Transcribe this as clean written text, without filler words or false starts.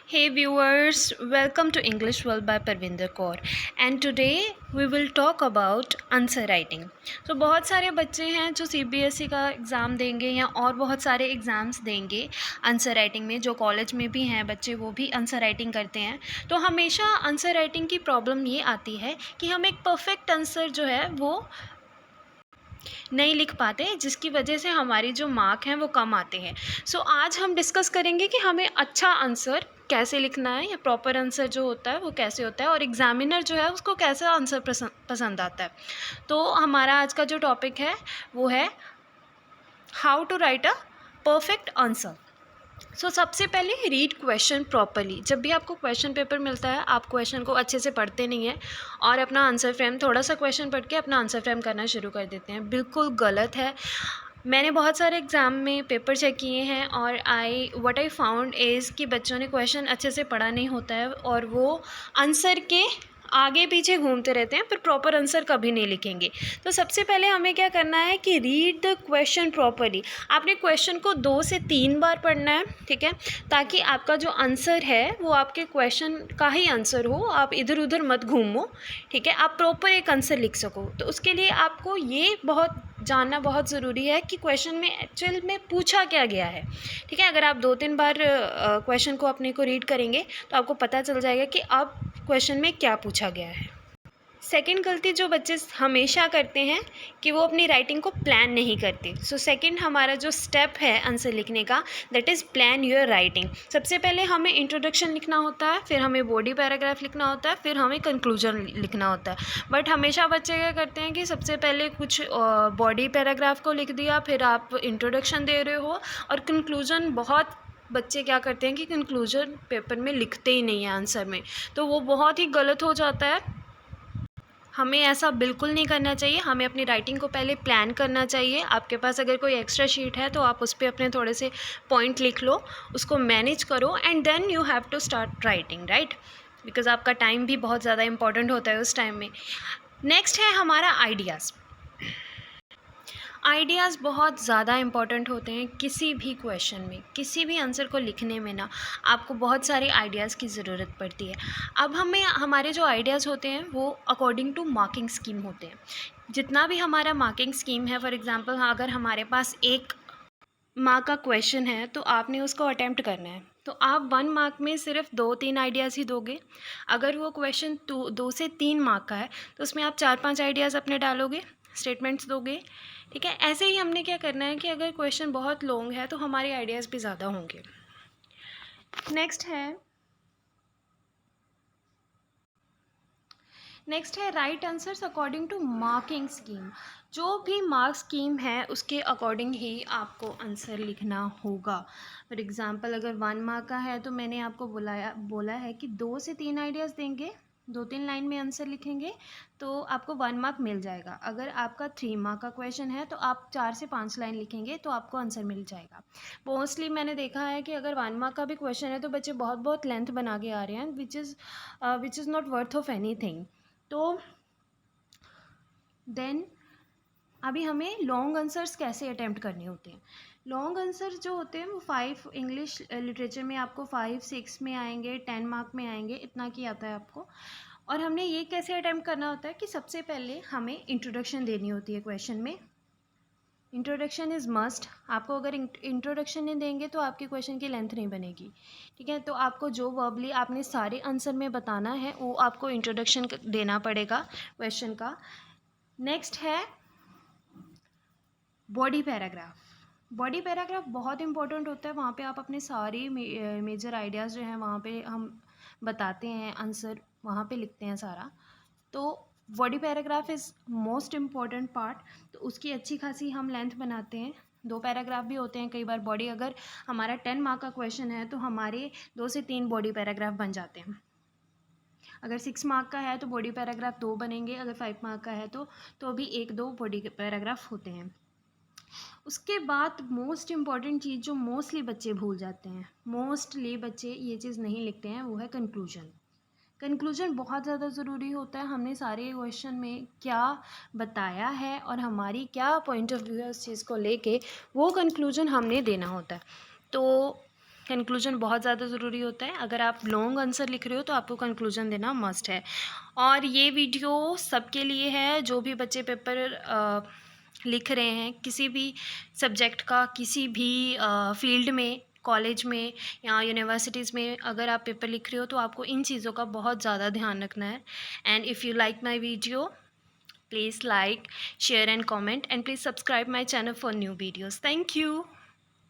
Hey viewers, welcome to English World by Parvinder Kaur and today we will talk about answer writing. तो बहुत सारे बच्चे हैं जो CBSE का एग्ज़ाम देंगे या और बहुत सारे एग्ज़ाम्स देंगे आंसर राइटिंग में, जो कॉलेज में भी हैं बच्चे वो भी आंसर राइटिंग करते हैं। तो हमेशा आंसर राइटिंग की प्रॉब्लम ये आती है कि हम एक परफेक्ट आंसर जो है वो नहीं लिख पाते, जिसकी वजह से हमारी जो मार्क हैं वो कम आते हैं। सो आज हम डिस्कस करेंगे कि हमें अच्छा आंसर कैसे लिखना है या प्रॉपर आंसर जो होता है वो कैसे होता है और एग्ज़ामिनर जो है उसको कैसा आंसर पसंद आता है। तो हमारा आज का जो टॉपिक है वो है how to write a perfect answer. सबसे पहले रीड क्वेश्चन प्रॉपरली। जब भी आपको क्वेश्चन पेपर मिलता है आप क्वेश्चन को अच्छे से पढ़ते नहीं हैं और अपना आंसर फ्रेम, थोड़ा सा क्वेश्चन पढ़ के अपना आंसर फ्रेम करना शुरू कर देते हैं। बिल्कुल गलत है। मैंने बहुत सारे एग्ज़ाम में पेपर चेक किए हैं और व्हाट आई फाउंड इज़ कि बच्चों ने क्वेश्चन अच्छे से पढ़ा नहीं होता है और वो आंसर के आगे पीछे घूमते रहते हैं, पर प्रॉपर आंसर कभी नहीं लिखेंगे। तो सबसे पहले हमें क्या करना है कि रीड द क्वेश्चन प्रॉपरली। आपने क्वेश्चन को 2 से 3 बार पढ़ना है, ठीक है, ताकि आपका जो आंसर है वो आपके क्वेश्चन का ही आंसर हो, आप इधर उधर मत घूमो, ठीक है, आप प्रॉपर एक आंसर लिख सको। तो उसके लिए आपको ये बहुत जानना बहुत ज़रूरी है कि क्वेश्चन में एक्चुअल में पूछा क्या गया है, ठीक है। अगर आप 2-3 बार क्वेश्चन को अपने को रीड करेंगे तो आपको पता चल जाएगा कि अब क्वेश्चन में क्या पूछा गया है। सेकंड गलती जो बच्चे हमेशा करते हैं कि वो अपनी राइटिंग को प्लान नहीं करते। सेकंड हमारा जो स्टेप है आंसर लिखने का, that is plan your writing. सबसे पहले हमें इंट्रोडक्शन लिखना होता है, फिर हमें बॉडी पैराग्राफ लिखना होता है, फिर हमें कंक्लूजन लिखना होता है। बट हमेशा बच्चे क्या करते हैं कि सबसे पहले कुछ बॉडी पैराग्राफ को लिख दिया, फिर आप इंट्रोडक्शन दे रहे हो और कंक्लूजन, बहुत बच्चे क्या करते हैं कि कंक्लूजन पेपर में लिखते ही नहीं है आंसर में, तो वो बहुत ही गलत हो जाता है। हमें ऐसा बिल्कुल नहीं करना चाहिए। हमें अपनी राइटिंग को पहले प्लान करना चाहिए। आपके पास अगर कोई एक्स्ट्रा शीट है तो आप उस पर अपने थोड़े से पॉइंट लिख लो, उसको मैनेज करो and then you have to start writing, right, because आपका टाइम भी बहुत ज़्यादा इंपॉर्टेंट होता है उस टाइम में। नेक्स्ट है हमारा आइडियाज़। आइडियाज़ बहुत ज़्यादा इंपॉर्टेंट होते हैं किसी भी क्वेश्चन में, किसी भी आंसर को लिखने में ना आपको बहुत सारे आइडियाज़ की ज़रूरत पड़ती है। अब हमारे जो आइडियाज़ होते हैं वो अकॉर्डिंग टू मार्किंग स्कीम होते हैं। जितना भी हमारा मार्किंग स्कीम है, फॉर एग्ज़ाम्पल अगर हमारे पास 1 मार्क का क्वेश्चन है तो आपने उसको अटैम्प्ट करना है, तो आप 1 मार्क में सिर्फ 2-3 आइडियाज़ ही दोगे। अगर वो क्वेश्चन 2 से 3 मार्क का है तो उसमें आप 4-5 आइडियाज़ अपने डालोगे, स्टेटमेंट्स दोगे, ठीक है। ऐसे ही हमने क्या करना है कि अगर क्वेश्चन बहुत लॉन्ग है तो हमारे आइडियाज़ भी ज़्यादा होंगे। नेक्स्ट है right answers according to marking scheme. जो भी मार्क स्कीम है उसके अकॉर्डिंग ही आपको आंसर लिखना होगा। फॉर एग्ज़ाम्पल अगर 1 मार्क का है तो मैंने आपको बोला है कि 2 से 3 आइडियाज़ देंगे, 2-3 लाइन में आंसर लिखेंगे तो आपको 1 मार्क मिल जाएगा। अगर आपका 3 मार्क का क्वेश्चन है तो आप 4 से 5 लाइन लिखेंगे तो आपको आंसर मिल जाएगा। मोस्टली मैंने देखा है कि अगर 1 मार्क का भी क्वेश्चन है तो बच्चे बहुत बहुत लेंथ बना के आ रहे हैं, which is not worth of any thing. तो देन अभी हमें लॉन्ग आंसर्स कैसे अटैम्प्ट करने होते हैं। लॉन्ग आंसर जो होते हैं वो 5 इंग्लिश लिटरेचर में आपको 5-6 में आएंगे, 10 मार्क में आएंगे, इतना की आता है आपको। और हमने ये कैसे अटैम्प्ट करना होता है कि सबसे पहले हमें इंट्रोडक्शन देनी होती है क्वेश्चन में। Introduction is must. आपको अगर इंट्रोडक्शन नहीं देंगे तो आपके क्वेश्चन की लेंथ नहीं बनेगी, ठीक है। तो आपको जो वर्बली आपने सारे आंसर में बताना है वो आपको इंट्रोडक्शन देना पड़ेगा क्वेश्चन का। नेक्स्ट है बॉडी पैराग्राफ। बॉडी पैराग्राफ बहुत इंपॉर्टेंट होता है। वहाँ पे आप अपने सारे मेजर आइडियाज़ जो हैं वहाँ पे हम बताते हैं, आंसर वहाँ पे लिखते हैं सारा। तो body paragraph is most important part. तो उसकी अच्छी खासी हम लेंथ बनाते हैं। 2 पैराग्राफ भी होते हैं कई बार। बॉडी अगर हमारा 10 मार्क का क्वेश्चन है तो हमारे 2 से 3 बॉडी पैराग्राफ बन जाते हैं। अगर 6 मार्क का है तो बॉडी पैराग्राफ 2 बनेंगे, अगर 5 मार्क का है तो भी 1-2 बॉडी पैराग्राफ होते हैं। उसके बाद मोस्ट इम्पॉर्टेंट चीज़ जो मोस्टली बच्चे भूल जाते हैं, मोस्टली बच्चे ये चीज़ नहीं लिखते हैं, वो है कंक्लूजन। कंक्लूजन बहुत ज़्यादा ज़रूरी होता है। हमने सारे क्वेश्चन में क्या बताया है और हमारी क्या पॉइंट ऑफ व्यू है उस चीज़ को लेके, वो कंक्लूजन हमने देना होता है। तो कंक्लूजन बहुत ज़्यादा ज़रूरी होता है। अगर आप लॉन्ग आंसर लिख रहे हो तो आपको कंक्लूजन देना मस्ट है। और ये वीडियो सबके लिए है जो भी बच्चे पेपर लिख रहे हैं, किसी भी सब्जेक्ट का, किसी भी फील्ड में, कॉलेज में या यूनिवर्सिटीज़ में अगर आप पेपर लिख रहे हो तो आपको इन चीज़ों का बहुत ज़्यादा ध्यान रखना है। And if you like my video, please like, share and comment, and please subscribe my channel for new videos. Thank you.